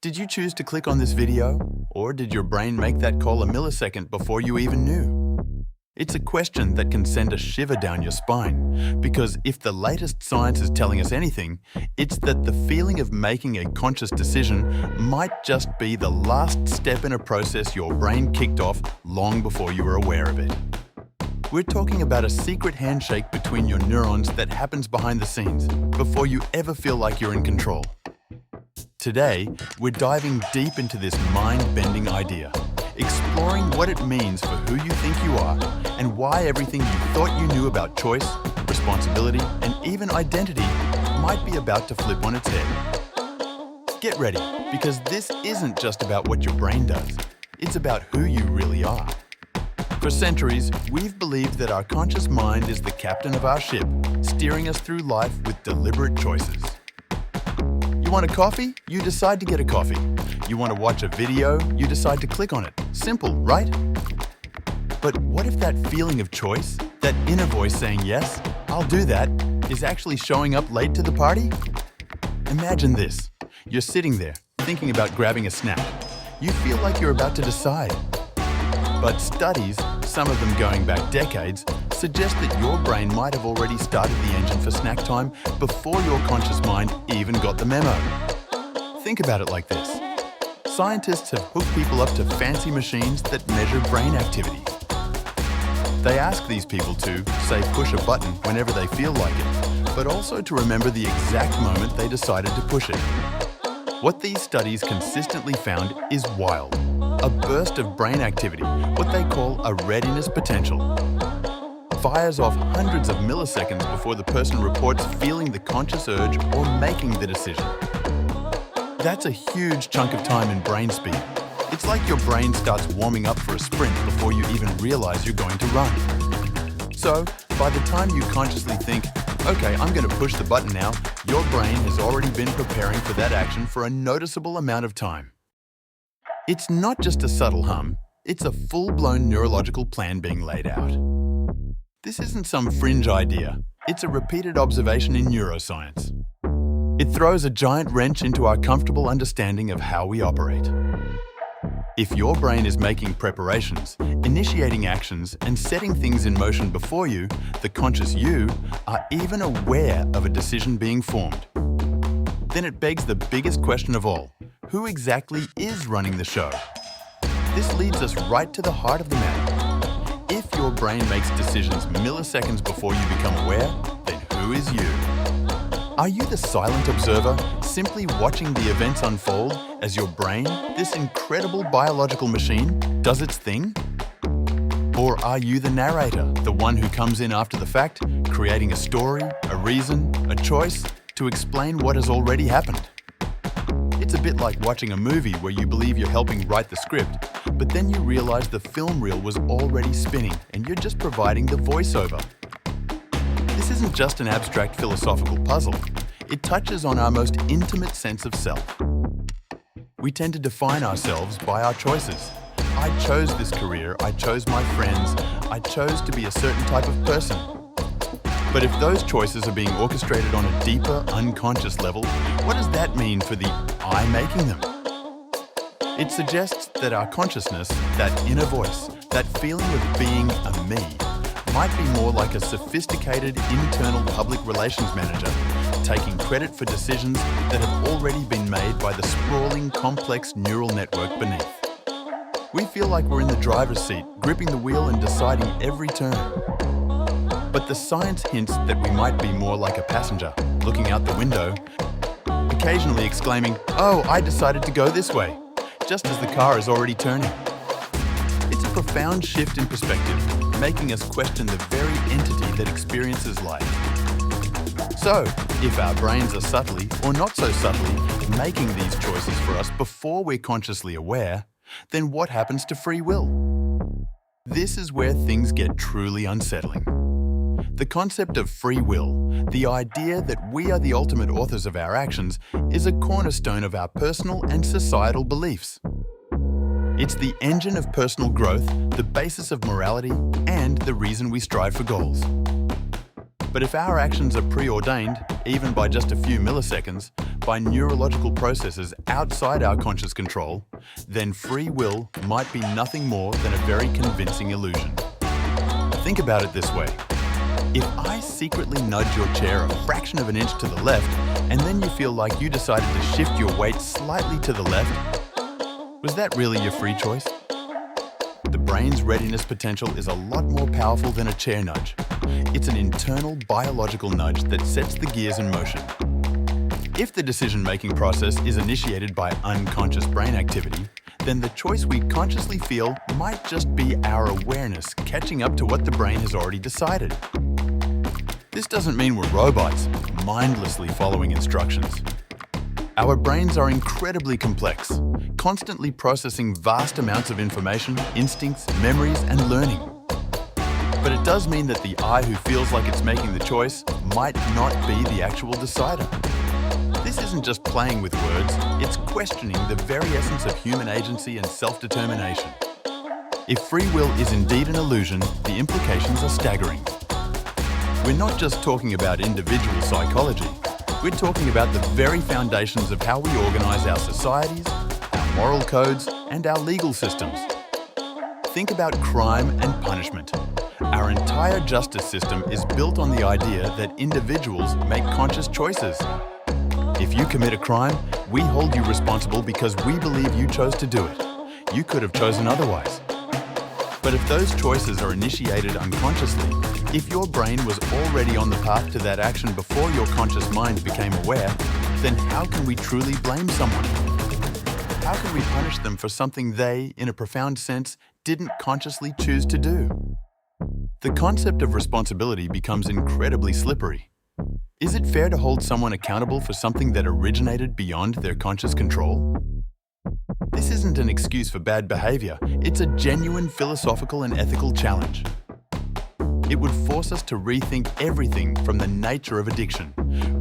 Did you choose to click on this video? Or did your brain make that call a millisecond before you even knew? It's a question that can send a shiver down your spine, because if the latest science is telling us anything, it's that the feeling of making a conscious decision might just be the last step in a process your brain kicked off long before you were aware of it. We're talking about a secret handshake between your neurons that happens behind the scenes, before you ever feel like you're in control. Today, we're diving deep into this mind-bending idea, exploring what it means for who you think you are and why everything you thought you knew about choice, responsibility, and even identity might be about to flip on its head. Get ready, because this isn't just about what your brain does. It's about who you really are. For centuries, we've believed that our conscious mind is the captain of our ship, steering us through life with deliberate choices. You want a coffee? You decide to get a coffee. You want to watch a video? You decide to click on it. Simple, right? But what if that feeling of choice, that inner voice saying, yes, I'll do that, is actually showing up late to the party? Imagine this. You're sitting there, thinking about grabbing a snack. You feel like you're about to decide. But studies, some of them going back decades, suggest that your brain might have already started the engine for snack time before your conscious mind even got the memo. Think about it like this. Scientists have hooked people up to fancy machines that measure brain activity. They ask these people to, say, push a button whenever they feel like it, but also to remember the exact moment they decided to push it. What these studies consistently found is wild. A burst of brain activity, what they call a readiness potential. Fires off hundreds of milliseconds before the person reports feeling the conscious urge or making the decision. That's a huge chunk of time in brain speed. It's like your brain starts warming up for a sprint before you even realize you're going to run. So, by the time you consciously think, okay, I'm going to push the button now, your brain has already been preparing for that action for a noticeable amount of time. It's not just a subtle hum, it's a full-blown neurological plan being laid out. This isn't some fringe idea, it's a repeated observation in neuroscience. It throws a giant wrench into our comfortable understanding of how we operate. If your brain is making preparations, initiating actions, and setting things in motion before you, the conscious you, are even aware of a decision being formed, then it begs the biggest question of all. Who exactly is running the show? This leads us right to the heart of the matter. If your brain makes decisions milliseconds before you become aware, then who is you? Are you the silent observer, simply watching the events unfold as your brain, this incredible biological machine, does its thing? Or are you the narrator, the one who comes in after the fact, creating a story, a reason, a choice to explain what has already happened? It's a bit like watching a movie where you believe you're helping write the script, but then you realize the film reel was already spinning and you're just providing the voiceover. This isn't just an abstract philosophical puzzle. It touches on our most intimate sense of self. We tend to define ourselves by our choices. I chose this career, I chose my friends, I chose to be a certain type of person. But if those choices are being orchestrated on a deeper, unconscious level, what does that mean for the I making them? It suggests that our consciousness, that inner voice, that feeling of being a me, might be more like a sophisticated internal public relations manager, taking credit for decisions that have already been made by the sprawling, complex neural network beneath. We feel like we're in the driver's seat, gripping the wheel and deciding every turn. But the science hints that we might be more like a passenger, looking out the window, occasionally exclaiming, "Oh, I decided to go this way," just as the car is already turning. It's a profound shift in perspective, making us question the very entity that experiences life. So, if our brains are subtly, or not so subtly, making these choices for us before we're consciously aware, then what happens to free will? This is where things get truly unsettling. The concept of free will, the idea that we are the ultimate authors of our actions, is a cornerstone of our personal and societal beliefs. It's the engine of personal growth, the basis of morality, and the reason we strive for goals. But if our actions are preordained, even by just a few milliseconds, by neurological processes outside our conscious control, then free will might be nothing more than a very convincing illusion. Think about it this way. If I secretly nudge your chair a fraction of an inch to the left, and then you feel like you decided to shift your weight slightly to the left, was that really your free choice? The brain's readiness potential is a lot more powerful than a chair nudge. It's an internal biological nudge that sets the gears in motion. If the decision-making process is initiated by unconscious brain activity, then the choice we consciously feel might just be our awareness catching up to what the brain has already decided. This doesn't mean we're robots, mindlessly following instructions. Our brains are incredibly complex, constantly processing vast amounts of information, instincts, memories, and learning. But it does mean that the I who feels like it's making the choice might not be the actual decider. This isn't just playing with words, it's questioning the very essence of human agency and self-determination. If free will is indeed an illusion, the implications are staggering. We're not just talking about individual psychology. We're talking about the very foundations of how we organize our societies, our moral codes, and our legal systems. Think about crime and punishment. Our entire justice system is built on the idea that individuals make conscious choices. If you commit a crime, we hold you responsible because we believe you chose to do it. You could have chosen otherwise. But if those choices are initiated unconsciously, if your brain was already on the path to that action before your conscious mind became aware, then how can we truly blame someone? How can we punish them for something they, in a profound sense, didn't consciously choose to do? The concept of responsibility becomes incredibly slippery. Is it fair to hold someone accountable for something that originated beyond their conscious control? This isn't an excuse for bad behavior, it's a genuine philosophical and ethical challenge. It would force us to rethink everything from the nature of addiction,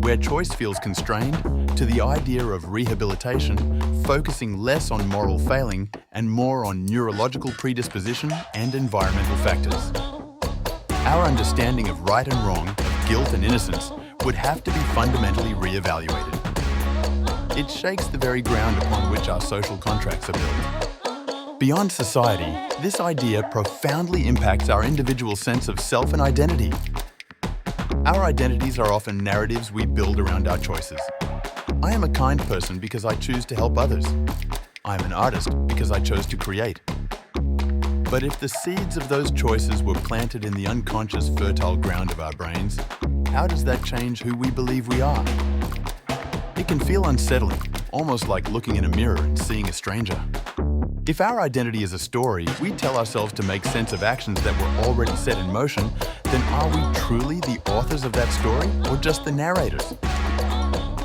where choice feels constrained, to the idea of rehabilitation, focusing less on moral failing and more on neurological predisposition and environmental factors. Our understanding of right and wrong, of guilt and innocence, would have to be fundamentally re-evaluated. It shakes the very ground upon which our social contracts are built. Beyond society, this idea profoundly impacts our individual sense of self and identity. Our identities are often narratives we build around our choices. I am a kind person because I choose to help others. I am an artist because I chose to create. But if the seeds of those choices were planted in the unconscious fertile ground of our brains, how does that change who we believe we are? It can feel unsettling, almost like looking in a mirror and seeing a stranger. If our identity is a story we tell ourselves to make sense of actions that were already set in motion, then are we truly the authors of that story or just the narrators?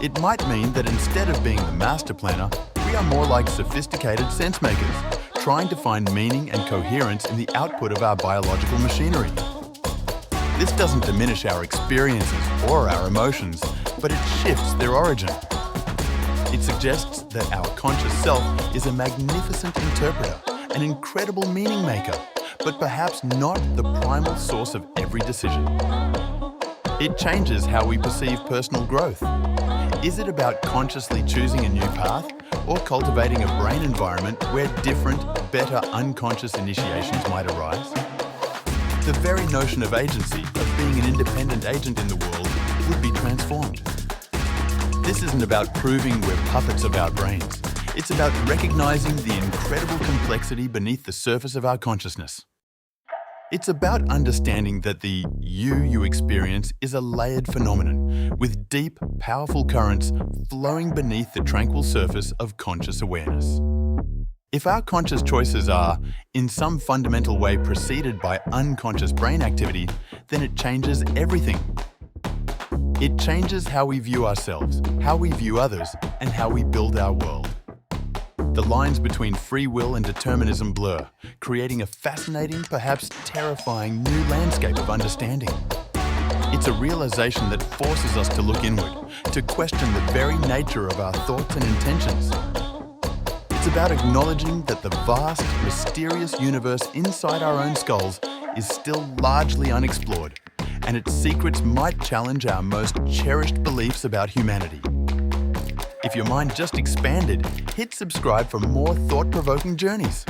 It might mean that instead of being the master planner, we are more like sophisticated sense makers, trying to find meaning and coherence in the output of our biological machinery. This doesn't diminish our experiences or our emotions, but it shifts their origin. It suggests that our conscious self is a magnificent interpreter, an incredible meaning maker, but perhaps not the primal source of every decision. It changes how we perceive personal growth. Is it about consciously choosing a new path, or cultivating a brain environment where different, better unconscious initiations might arise? The very notion of agency, of being an independent agent in the world, would be transformed. This isn't about proving we're puppets of our brains. It's about recognizing the incredible complexity beneath the surface of our consciousness. It's about understanding that the you experience is a layered phenomenon with deep, powerful currents flowing beneath the tranquil surface of conscious awareness. If our conscious choices are, in some fundamental way, preceded by unconscious brain activity, then it changes everything. It changes how we view ourselves, how we view others, and how we build our world. The lines between free will and determinism blur, creating a fascinating, perhaps terrifying new landscape of understanding. It's a realization that forces us to look inward, to question the very nature of our thoughts and intentions. It's about acknowledging that the vast, mysterious universe inside our own skulls is still largely unexplored, and its secrets might challenge our most cherished beliefs about humanity. If your mind just expanded, hit subscribe for more thought-provoking journeys.